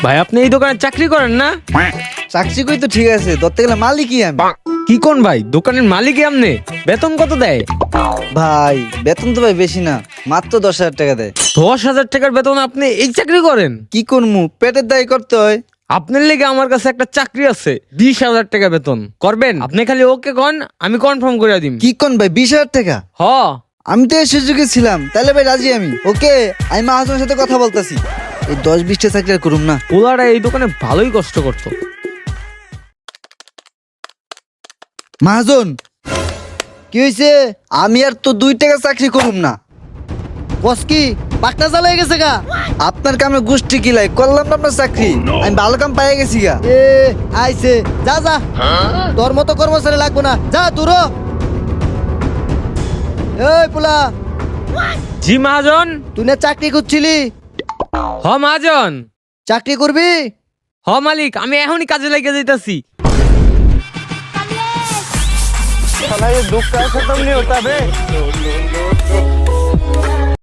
ভাই আপনি এই দোকানে চাকরি করেন না? চাকরি করি তো ঠিক আছে, ধরতে গেলে মালিকই আমি। কি কোন ভাই, দোকানের মালিকই আপনি? বেতন কত দেয়? ভাই বেতন তো ভাই বেশি না, মাত্র 10,000 টাকা দেয়। 10,000 টাকার বেতন আপনি এই চাকরি করেন? কি করবো, পেটের দায় করতে হয়। আপনার লেগে আমার কাছে একটা চাকরি আছে, 20,000 টাকা বেতন। করবেন? আপনি খালি ওকে কন, আমি কনফার্ম করে দিম। কি কোন ভাই, 20,000 টাকা? হ। আমি তো এই সুযোগে ছিলাম, তাহলে ভাই রাজি আমি। ওকে, আমি মাহাজনের সাথে কথা বলতেছি। এই 10-20টা চাকরি আর করুম না। ওলারা এই দোকানে ভালোই কষ্ট করতো। মাহাজন, কি হয়েছে? আমি আর তো 2 টাকা চাকরি করুম না। বস কি পাকনা জ্বালাই গেছে গা? আপনার কামে গোষ্ঠী কিলাই করলাম না আপনার চাকরি, আমি ভালো কাম পাই গেছি গা। এ আইছে, যা যা, তোর মতো কর্মচারী লাগবো না, যা দূর হ। এই পোলা, জি মহাজন। তুই না চাকরি করছিলি? হ মহাজন। চাকরি করবি? হ মালিক, আমি এখনই কাজে লেগে যাইতাছি। साला ये दुख का खत्म नहीं होता बे।